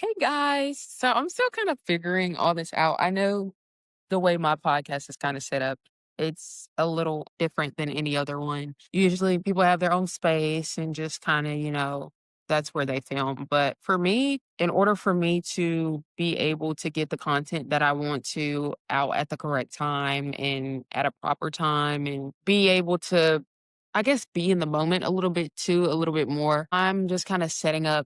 Hey guys. So I'm still kind of figuring all this out. I know the way my podcast is kind of set up, it's a little different than any other one. Usually people have their own space and just kind of, that's where they film. But for me, in order for me to be able to get the content that I want to out at the correct time and at a proper time and be able to, I guess, be in the moment a little bit too, a little bit more, I'm just kind of setting up.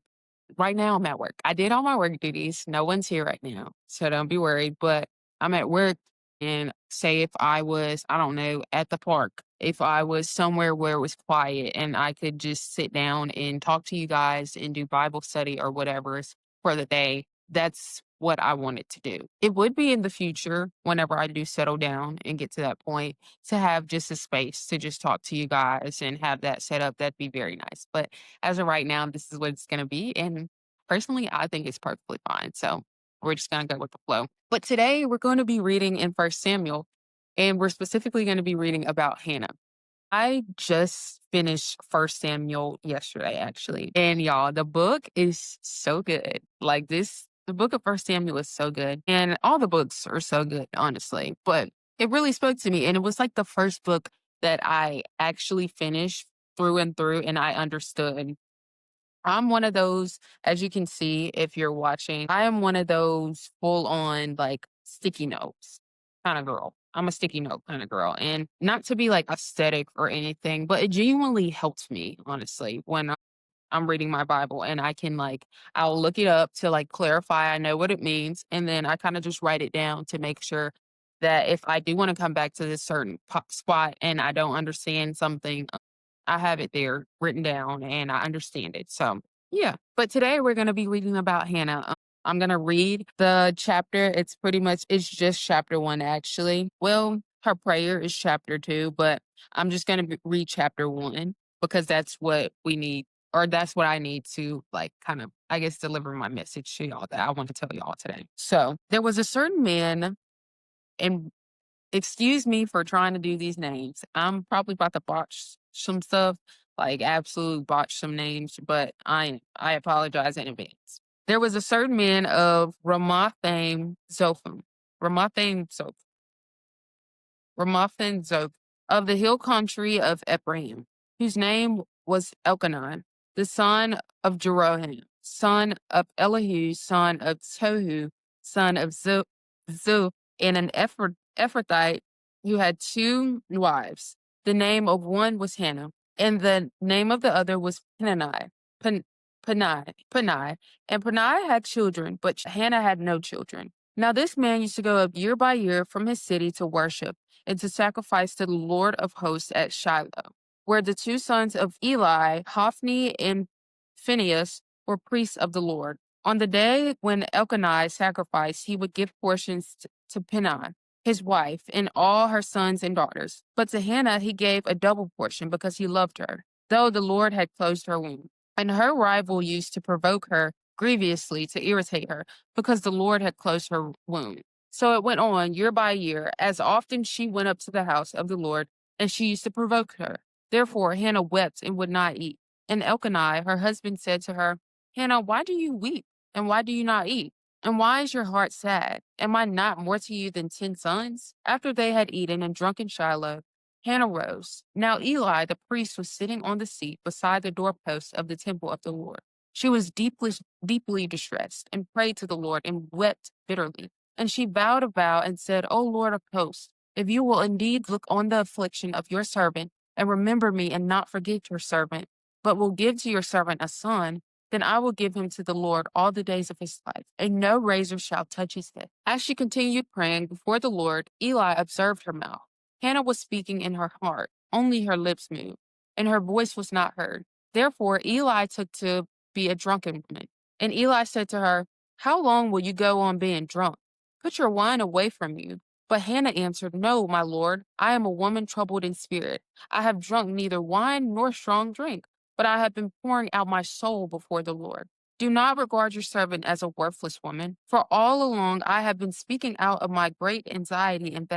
Right now, I'm at work. I did all my work duties. No one's here right now. So don't be worried. But I'm at work and say if I was, I don't know, at the park, if I was somewhere where it was quiet and I could just sit down and talk to you guys and do Bible study or whatever for the day, that's what I wanted to do. It would be in the future, whenever I do settle down and get to that point, to have just a space to just talk to you guys and have that set up. That'd be very nice. But as of right now, this is what it's going to be. And personally, I think it's perfectly fine. So we're just going to go with the flow. But today we're going to be reading in First Samuel, and we're specifically going to be reading about Hannah. I just finished First Samuel yesterday, actually. And y'all, the book is so good. Like the book of First Samuel is so good. And all the books are so good, honestly. But it really spoke to me. And it was like the first book that I actually finished through and through and I understood. I'm one of those, as you can see if you're watching, I am one of those full on like sticky notes kind of girl. I'm a sticky note kind of girl. And not to be like aesthetic or anything, but it genuinely helps me, honestly, when I'm reading my Bible and I can like, I'll look it up to like clarify, I know what it means. And then I kind of just write it down to make sure that if I do want to come back to this certain spot and I don't understand something, I have it there written down and I understand it. So, yeah. But today we're going to be reading about Hannah. I'm going to read the chapter. It's just chapter one, actually. Well, her prayer is chapter two, but I'm just going to read chapter one because that's what we need, or that's what I need to, like, kind of, I guess, deliver my message to y'all that I want to tell y'all today. So, there was a certain man, and excuse me for trying to do these names. I'm probably about to botch some stuff, like absolute botch some names, but I apologize in advance. There was a certain man of Ramathaim Zophim, Ramathaim Zoph, Ramathaim Zoph, of the hill country of Ephraim, whose name was Elkanah, the son of Jeroham, son of Elihu, son of Tohu, son of Zoph, and an Ephrathite who had two wives. The name of one was Hannah, and the name of the other was Peninnah. Pen, Peninnah. And Peninnah had children, but Hannah had no children. Now this man used to go up year by year from his city to worship and to sacrifice to the Lord of hosts at Shiloh, where the two sons of Eli, Hophni and Phinehas, were priests of the Lord. On the day when Elkanah sacrificed, he would give portions to Peninnah, his wife, and all her sons and daughters. But to Hannah he gave a double portion because he loved her, though the Lord had closed her womb. And her rival used to provoke her grievously to irritate her, because the Lord had closed her womb. So it went on year by year, as often she went up to the house of the Lord, and she used to provoke her. Therefore Hannah wept and would not eat. And Elkanah, her husband, said to her, Hannah, why do you weep? And why do you not eat? And why is your heart sad? Am I not more to you than 10 sons? After they had eaten and drunk in Shiloh, Hannah rose. Now Eli the priest was sitting on the seat beside the doorpost of the temple of the Lord. She was deeply distressed and prayed to the Lord and wept bitterly. And she vowed a vow and said, O Lord of hosts, if you will indeed look on the affliction of your servant and remember me and not forget your servant, but will give to your servant a son, then I will give him to the Lord all the days of his life, and no razor shall touch his head. As she continued praying before the Lord, Eli observed her mouth. Hannah was speaking in her heart, only her lips moved, and her voice was not heard. Therefore Eli took to be a drunken woman. And Eli said to her, How long will you go on being drunk? Put your wine away from you. But Hannah answered, No, my lord, I am a woman troubled in spirit. I have drunk neither wine nor strong drink, but I have been pouring out my soul before the Lord. Do not regard your servant as a worthless woman, for all along I have been speaking out of my great anxiety and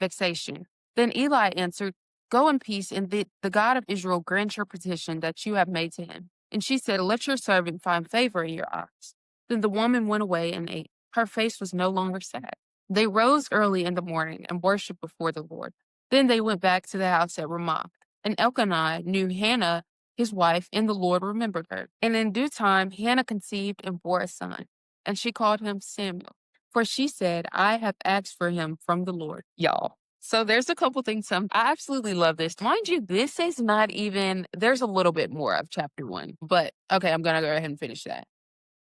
vexation. Then Eli answered, Go in peace, and the God of Israel grant your petition that you have made to him. And she said, Let your servant find favor in your eyes. Then the woman went away and ate. Her face was no longer sad. They rose early in the morning and worshiped before the Lord. Then they went back to the house at Ramah. And Elkanah knew Hannah, his wife, and the Lord remembered her. And in due time, Hannah conceived and bore a son. And she called him Samuel. For she said, I have asked for him from the Lord. Y'all. So there's a couple things. I absolutely love this. Mind you, this is not even, there's a little bit more of chapter 1. But okay, I'm going to go ahead and finish that.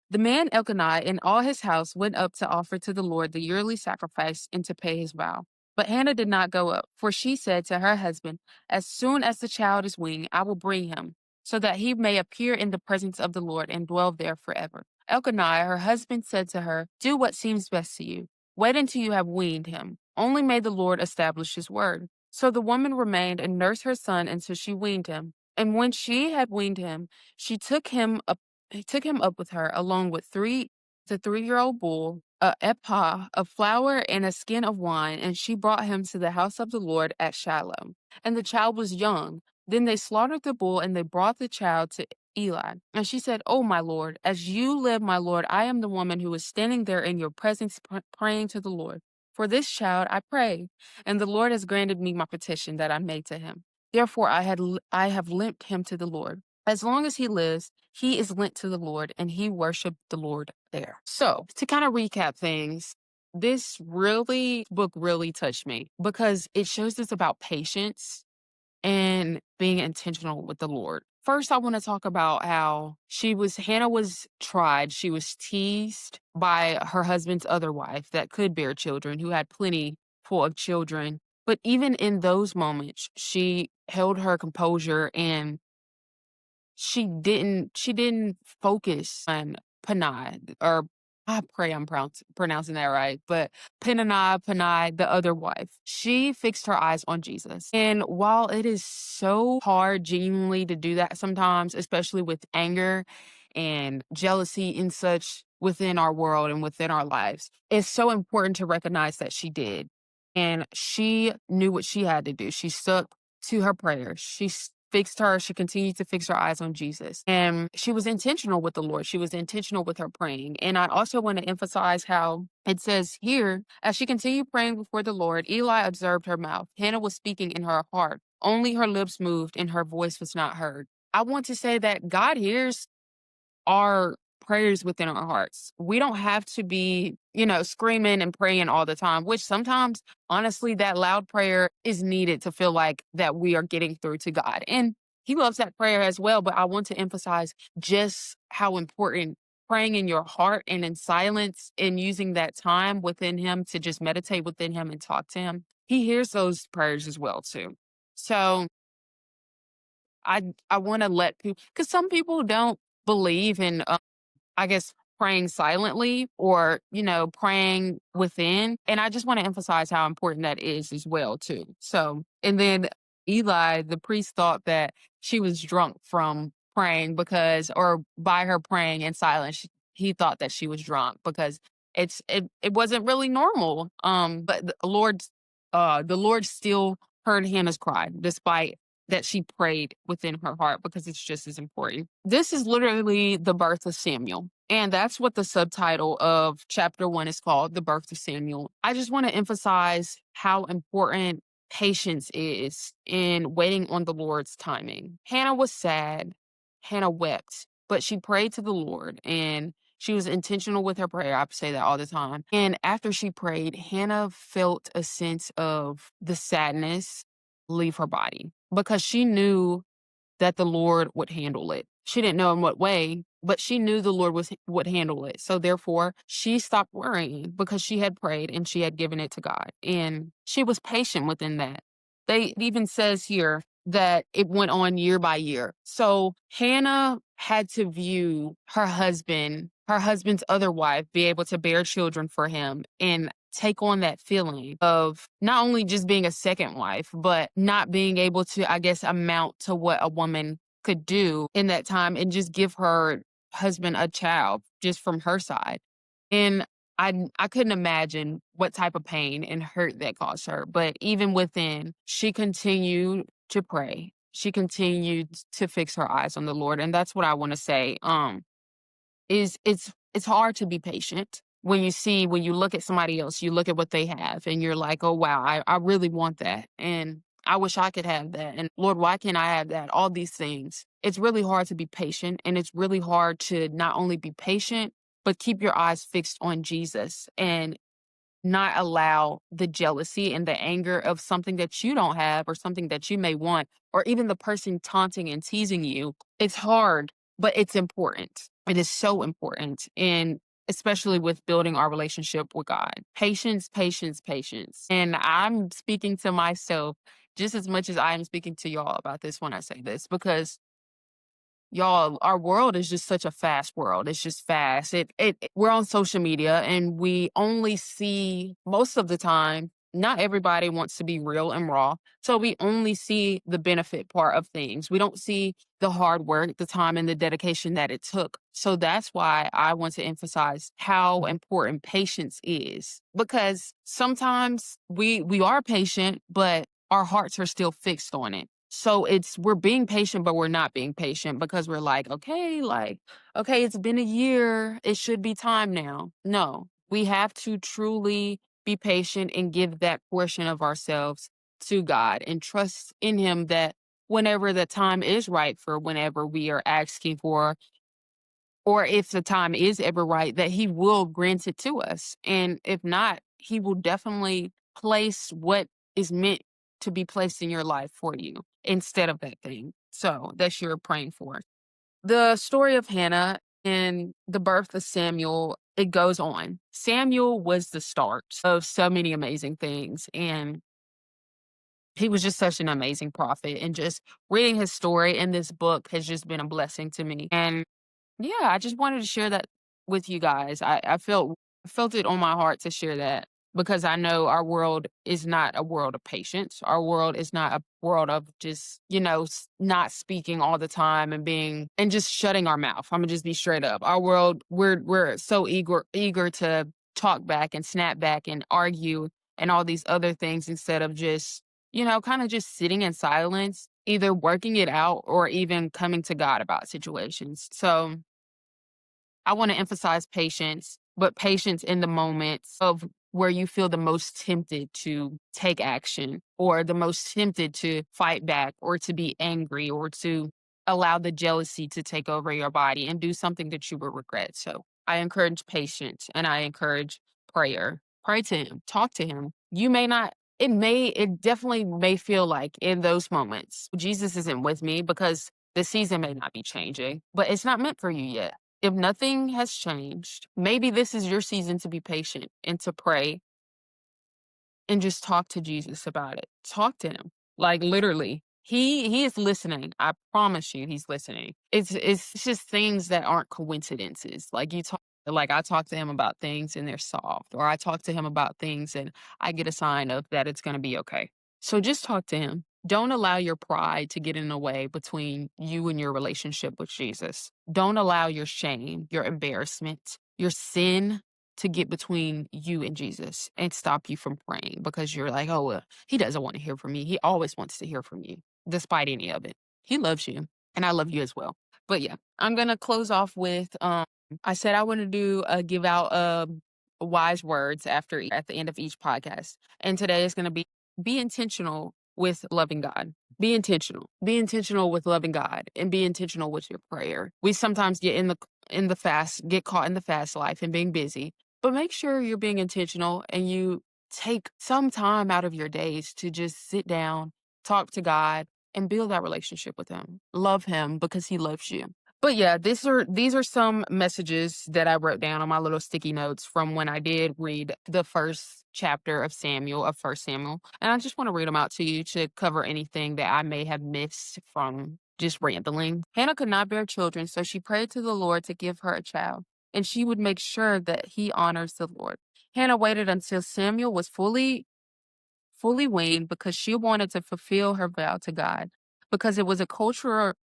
The man Elkanah and all his house went up to offer to the Lord the yearly sacrifice and to pay his vow. But Hannah did not go up, for she said to her husband, As soon as the child is weaned, I will bring him, so that he may appear in the presence of the Lord and dwell there forever. Elkanah, her husband, said to her, Do what seems best to you. Wait until you have weaned him. Only may the Lord establish his word. So the woman remained and nursed her son until she weaned him. And when she had weaned him, she took him up he took him up with her, along with the 3-year-old bull, a ephah of flour, and a skin of wine, and she brought him to the house of the Lord at Shiloh. And the child was young. Then they slaughtered the bull, and they brought the child to Eli. And she said, Oh, my Lord, as you live, my Lord, I am the woman who is standing there in your presence praying to the Lord. For this child I pray, and the Lord has granted me my petition that I made to him. Therefore I have limped him to the Lord. As long as he lives, he is lent to the Lord, and he worshiped the Lord there. So, to kind of recap things, this book really touched me because it shows us about patience and being intentional with the Lord. First, I want to talk about how Hannah was tried. She was teased by her husband's other wife that could bear children, who had plenty full of children. But even in those moments, she held her composure and she didn't focus on Panay, or I pray I'm pronouncing that right, but Panay, the other wife. She fixed her eyes on Jesus. And while it is so hard genuinely to do that sometimes, especially with anger and jealousy and such within our world and within our lives, it's so important to recognize that she did. And she knew what she had to do. She stuck to her prayers. She continued to fix her eyes on Jesus. And she was intentional with the Lord. She was intentional with her praying. And I also want to emphasize how it says here, as she continued praying before the Lord, Eli observed her mouth. Hannah was speaking in her heart. Only her lips moved and her voice was not heard. I want to say that God hears our prayers within our hearts. We don't have to be, screaming and praying all the time, which sometimes, honestly, that loud prayer is needed to feel like that we are getting through to God. And He loves that prayer as well. But I want to emphasize just how important praying in your heart and in silence and using that time within Him to just meditate within Him and talk to Him. He hears those prayers as well, too. So I I want to let people, because some people don't believe in I guess, praying silently or, praying within. And I just want to emphasize how important that is as well, too. So, and then Eli, the priest, thought that she was drunk from praying or by her praying in silence, he thought that she was drunk because it wasn't really normal. But the Lord still heard Hannah's cry despite that she prayed within her heart, because it's just as important. This is literally the birth of Samuel. And that's what the subtitle of chapter 1 is called, The Birth of Samuel. I just want to emphasize how important patience is in waiting on the Lord's timing. Hannah was sad. Hannah wept, but she prayed to the Lord and she was intentional with her prayer. I say that all the time. And after she prayed, Hannah felt a sense of the sadness leave her body because she knew that the Lord would handle it. She didn't know in what way, but she knew the Lord would handle it. So therefore, she stopped worrying because she had prayed and she had given it to God. And she was patient within that. It even says here that it went on year by year. So Hannah had to view her husband's other wife, be able to bear children for him and take on that feeling of not only just being a second wife, but not being able to, I guess, amount to what a woman could do in that time and just give her husband a child just from her side. And I couldn't imagine what type of pain and hurt that caused her. But even within, she continued to pray. She continued to fix her eyes on the Lord. And that's what I want to say. Is it's it's hard to be patient when you look at somebody else, you look at what they have and you're like, oh wow, I really want that. And I wish I could have that. And Lord, why can't I have that? All these things. It's really hard to be patient, and it's really hard to not only be patient, but keep your eyes fixed on Jesus and not allow the jealousy and the anger of something that you don't have or something that you may want, or even the person taunting and teasing you. It's hard, but it's important. It is so important. And especially with building our relationship with God. Patience, patience, patience. And I'm speaking to myself just as much as I am speaking to y'all about this when I say this, because y'all, our world is just such a fast world. It's just fast. We're on social media and we only see most of the time, not everybody wants to be real and raw. So we only see the benefit part of things. We don't see the hard work, the time and the dedication that it took. So that's why I want to emphasize how important patience is, because sometimes we are patient, but our hearts are still fixed on it. So we're being patient, but we're not being patient because we're okay, it's been a year. It should be time now. No, we have to truly be patient and give that portion of ourselves to God and trust in Him that whenever the time is right for whenever we are asking for, or if the time is ever right, that He will grant it to us. And if not, He will definitely place what is meant to be placed in your life for you instead of that thing. So that you're praying for. The story of Hannah and the birth of Samuel, it goes on. Samuel was the start of so many amazing things. And he was just such an amazing prophet. And just reading his story in this book has just been a blessing to me. And yeah, I just wanted to share that with you guys. I felt it on my heart to share that because I know our world is not a world of patience. Our world is not a world of just, not speaking all the time and being and just shutting our mouth. I'm gonna just be straight up. Our world, we're so eager to talk back and snap back and argue and all these other things instead of just, kind of just sitting in silence, either working it out or even coming to God about situations. So I want to emphasize patience, but patience in the moments of where you feel the most tempted to take action or the most tempted to fight back or to be angry or to allow the jealousy to take over your body and do something that you will regret. So I encourage patience and I encourage prayer. Pray to Him, talk to Him. You may not, it definitely may feel like in those moments, Jesus isn't with me because the season may not be changing, but it's not meant for you yet. If nothing has changed, maybe this is your season to be patient and to pray and just talk to Jesus about it. Talk to Him. Like literally. He is listening. I promise you he's listening. It's just things that aren't coincidences. Like I talk to him about things and they're solved. Or I talk to him about things and I get a sign of that it's gonna be okay. So just talk to him. Don't allow your pride to get in the way between you and your relationship with Jesus. Don't allow your shame, your embarrassment, your sin to get between you and Jesus and stop you from praying because you're like, oh, well, he doesn't want to hear from me. He always wants to hear from you, despite any of it. He loves you, and I love you as well. But yeah, I'm gonna close off with I said I want to do give out wise words at the end of each podcast, and today is gonna be intentional with loving God. Be intentional. Be intentional with loving God, and be intentional with your prayer. We sometimes get caught in the fast life and being busy, but make sure you're being intentional and you take some time out of your days to just sit down, talk to God, and build that relationship with Him. Love Him because He loves you. But yeah, these are some messages that I wrote down on my little sticky notes from when I did read the first chapter of First Samuel. And I just want to read them out to you to cover anything that I may have missed from just rambling. Hannah could not bear children, so she prayed to the Lord to give her a child, and she would make sure that he honors the Lord. Hannah waited until Samuel was fully weaned because she wanted to fulfill her vow to God, because it was a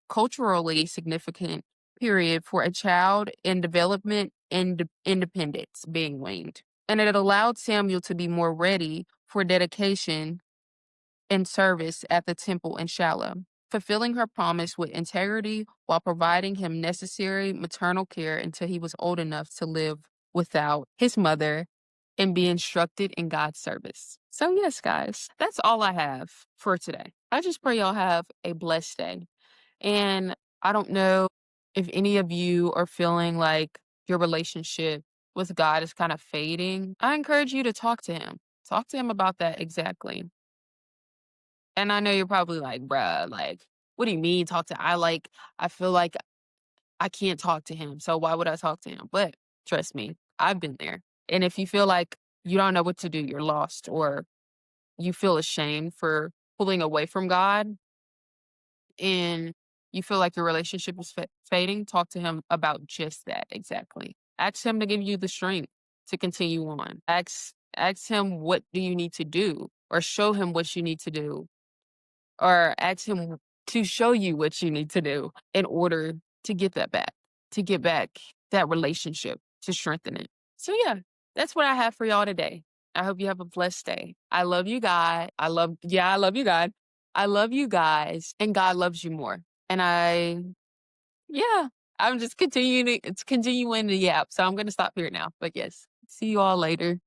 culturally significant period for a child in development and independence being weaned. And it allowed Samuel to be more ready for dedication and service at the temple in Shiloh. fulfilling her promise with integrity while providing him necessary maternal care until he was old enough to live without his mother and be instructed in God's service. So, yes, guys, that's all I have for today. I just pray y'all have a blessed day. And I don't know if any of you are feeling like your relationship with God is kind of fading. I encourage you to talk to him. Talk to him about that exactly. And I know you're probably like, bruh, like, what do you mean talk to I feel like I can't talk to him. So why would I talk to him? But trust me, I've been there. And if you feel like you don't know what to do, you're lost, or you feel ashamed for pulling away from God, and you feel like your relationship is fading, talk to him about just that exactly. Ask him to give you the strength to continue on. Ask him what do you need to do, or show him what you need to do, or ask him to show you what you need to do in order to get that back, to get back that relationship, to strengthen it. So yeah, that's what I have for y'all today. I hope you have a blessed day. I love you, God. I love you, God. I love you guys, and God loves you more. And yeah, I'm just continuing to yap. So I'm going to stop here now. But yes, see you all later.